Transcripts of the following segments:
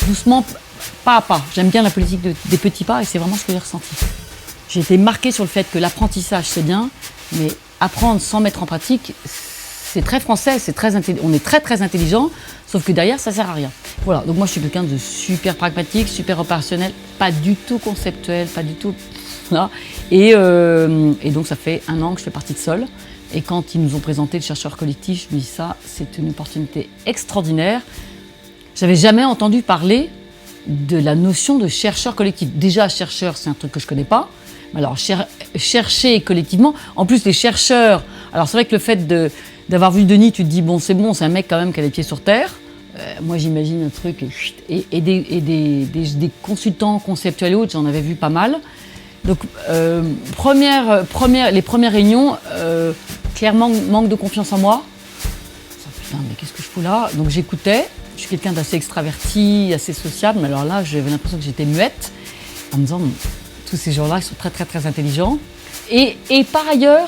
doucement, pas à pas. J'aime bien la politique des petits pas et c'est vraiment ce que j'ai ressenti. J'ai été marquée sur le fait que l'apprentissage, c'est bien, mais apprendre sans mettre en pratique, c'est très français, on est très très intelligent, sauf que derrière, ça sert à rien. Voilà, donc moi je suis quelqu'un de super pragmatique, super opérationnel, pas du tout conceptuel, pas du tout... Voilà. Et donc ça fait 1 an que je fais partie de Sol. Et quand ils nous ont présenté le chercheur collectif, je me dis ça, c'est une opportunité extraordinaire. J'avais jamais entendu parler de la notion de chercheur collectif. Déjà, chercheur, c'est un truc que je connais pas. Alors, chercher collectivement. En plus, les chercheurs... Alors, c'est vrai que le fait d'avoir vu Denis, tu te dis, bon, c'est un mec quand même qui a les pieds sur terre. Moi, j'imagine un truc... Et des consultants conceptuels et autres, j'en avais vu pas mal. Donc, les premières réunions, clairement, manque de confiance en moi. Putain, mais qu'est-ce que je fous là? Donc, j'écoutais. Je suis quelqu'un d'assez extraverti, assez sociable. Mais alors là, j'avais l'impression que j'étais muette. En me disant... Tous ces gens-là, ils sont très, très, très intelligents. Et par ailleurs,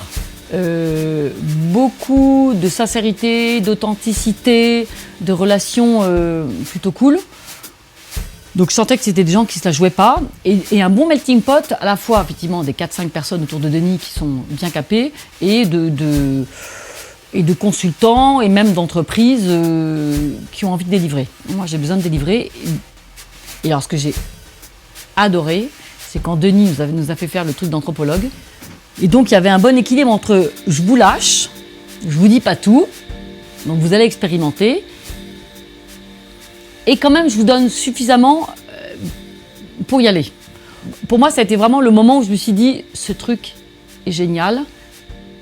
beaucoup de sincérité, d'authenticité, de relations plutôt cool. Donc je sentais que c'était des gens qui ne se la jouaient pas. Et un bon melting pot, à la fois, effectivement, des 4-5 personnes autour de Denis qui sont bien capées, et de consultants, et même d'entreprises qui ont envie de délivrer. Moi, j'ai besoin de délivrer. Et alors, ce que j'ai adoré, c'est quand Denis nous a fait faire le truc d'anthropologue. Et donc, il y avait un bon équilibre entre « je vous lâche, je vous dis pas tout, donc vous allez expérimenter, et quand même, je vous donne suffisamment pour y aller ». Pour moi, ça a été vraiment le moment où je me suis dit « ce truc est génial ».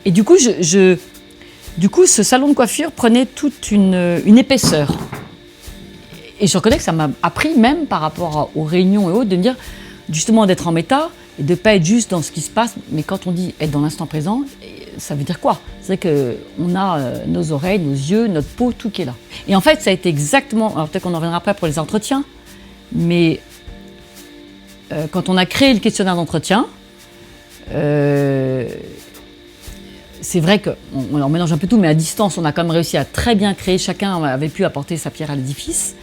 Et du coup, ce salon de coiffure prenait toute une épaisseur. Et je reconnais que ça m'a appris, même par rapport aux réunions et autres, de me dire... justement d'être en méta et de ne pas être juste dans ce qui se passe, mais quand on dit être dans l'instant présent, ça veut dire quoi? C'est qu'on a nos oreilles, nos yeux, notre peau, tout qui est là. Et en fait, ça a été exactement... Alors peut-être qu'on en reviendra après pour les entretiens, mais quand on a créé le questionnaire d'entretien, c'est vrai qu'on en mélange un peu tout, mais à distance, on a quand même réussi à très bien créer, chacun avait pu apporter sa pierre à l'édifice.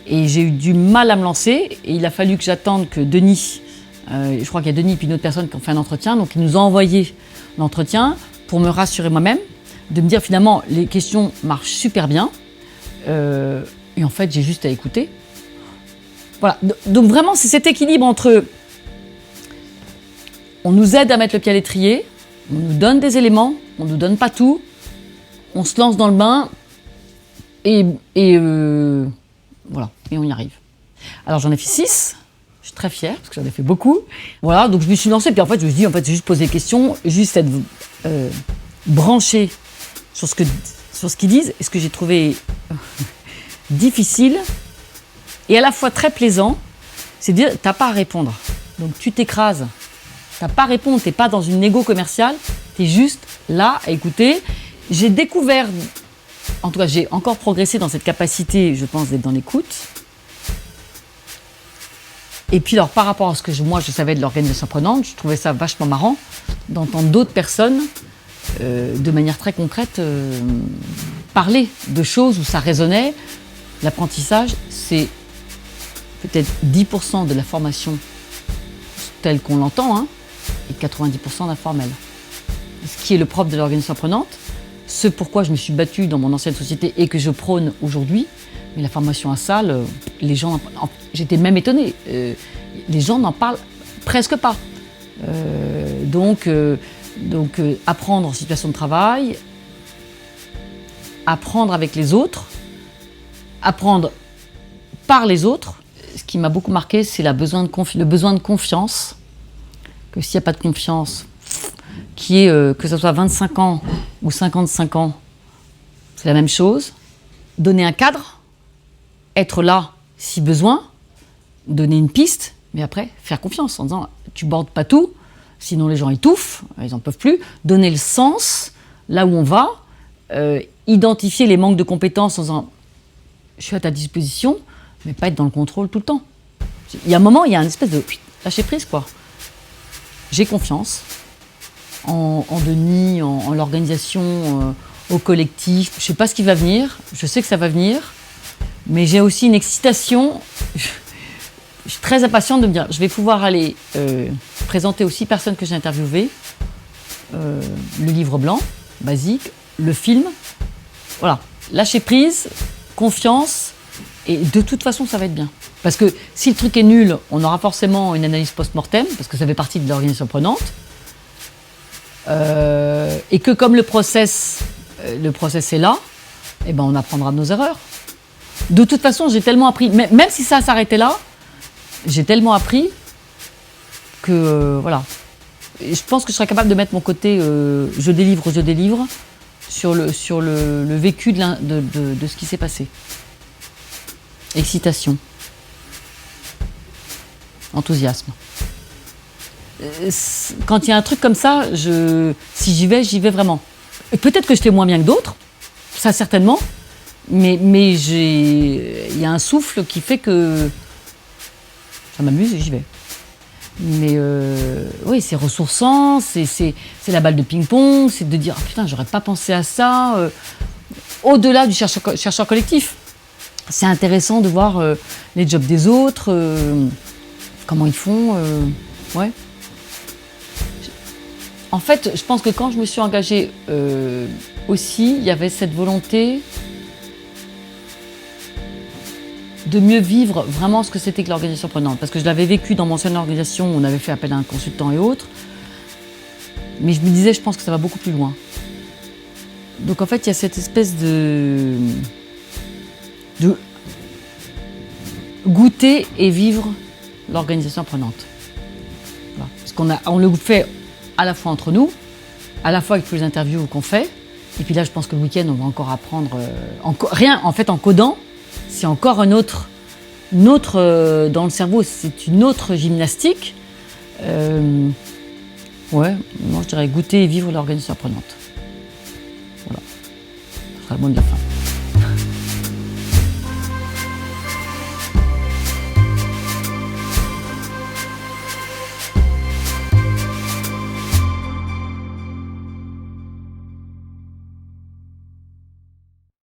Et j'ai eu du mal à me lancer et il a fallu que j'attende que Denis, je crois qu'il y a Denis et puis une autre personne qui ont fait un entretien, donc ils nous ont envoyé l'entretien pour me rassurer moi-même, de me dire finalement les questions marchent super bien et en fait j'ai juste à écouter. Voilà, donc vraiment c'est cet équilibre entre on nous aide à mettre le pied à l'étrier, on nous donne des éléments, on ne nous donne pas tout, on se lance dans le bain et voilà, et on y arrive. Alors j'en ai fait 6, je suis très fière parce que j'en ai fait beaucoup. Voilà, donc je me suis lancée, puis en fait je me suis dit, c'est juste poser des questions, juste être branchée sur ce qu'ils disent, et ce que j'ai trouvé difficile et à la fois très plaisant, c'est de dire, t'as pas à répondre. Donc tu t'écrases, t'as pas à répondre, t'es pas dans une négo commerciale, t'es juste là à écouter. J'ai découvert... En tout cas, j'ai encore progressé dans cette capacité, je pense, d'être dans l'écoute. Et puis, alors, par rapport à ce que moi, je savais de l'organisation apprenante, je trouvais ça vachement marrant d'entendre d'autres personnes, de manière très concrète, parler de choses où ça résonnait. L'apprentissage, c'est peut-être 10% de la formation telle qu'on l'entend, hein, et 90% d'informel. Ce qui est le propre de l'organisation apprenante, ce pourquoi je me suis battue dans mon ancienne société et que je prône aujourd'hui, mais la formation à salle, les gens, j'étais même étonnée, les gens n'en parlent presque pas. Donc, apprendre en situation de travail, apprendre avec les autres, apprendre par les autres. Ce qui m'a beaucoup marqué, c'est le besoin de confiance, que s'il n'y a pas de confiance, qui est que ce soit 25 ans ou 55 ans, c'est la même chose. Donner un cadre, être là si besoin, donner une piste, mais après faire confiance en disant tu bordes pas tout, sinon les gens étouffent, ils n'en peuvent plus. Donner le sens là où on va, identifier les manques de compétences en disant je suis à ta disposition, mais pas être dans le contrôle tout le temps. Il y a un moment, il y a une espèce de lâcher prise quoi. J'ai confiance en Denis, en l'organisation, au collectif. Je ne sais pas ce qui va venir, je sais que ça va venir, mais j'ai aussi une excitation je suis très impatiente de me dire, je vais pouvoir aller présenter aux 6 personnes que j'ai interviewées le livre blanc, basique, le film. Voilà, lâcher prise, confiance, et de toute façon, ça va être bien. Parce que si le truc est nul, on aura forcément une analyse post-mortem, parce que ça fait partie de l'organisation prenante. Et que comme le process est là, eh ben on apprendra de nos erreurs. De toute façon, j'ai tellement appris, même si ça s'arrêtait là, j'ai tellement appris que voilà. Et je pense que je serais capable de mettre mon côté je délivre sur le vécu de ce qui s'est passé. Excitation. Enthousiasme. Quand il y a un truc comme ça, si j'y vais vraiment. Et peut-être que je fais moins bien que d'autres, ça certainement, mais il y a un souffle qui fait que ça m'amuse et j'y vais. Mais oui, c'est ressourçant, c'est la balle de ping-pong, c'est de dire oh, putain, j'aurais pas pensé à ça. Au-delà du chercheur collectif, c'est intéressant de voir les jobs des autres, comment ils font. Ouais. En fait, je pense que quand je me suis engagée aussi, il y avait cette volonté de mieux vivre vraiment ce que c'était que l'organisation prenante. Parce que je l'avais vécu dans mon ancienne organisation, où on avait fait appel à un consultant et autres. Mais je me disais, je pense que ça va beaucoup plus loin. Donc en fait, il y a cette espèce de goûter et vivre l'organisation prenante. Voilà. Parce on le fait à la fois entre nous, à la fois avec tous les interviews qu'on fait. Et puis là, je pense que le week-end, on va encore apprendre... rien, en fait, en codant, c'est encore un autre dans le cerveau, c'est une autre gymnastique. Ouais, moi je dirais goûter et vivre l'organisation prenante. Voilà, ce sera le mot de la fin.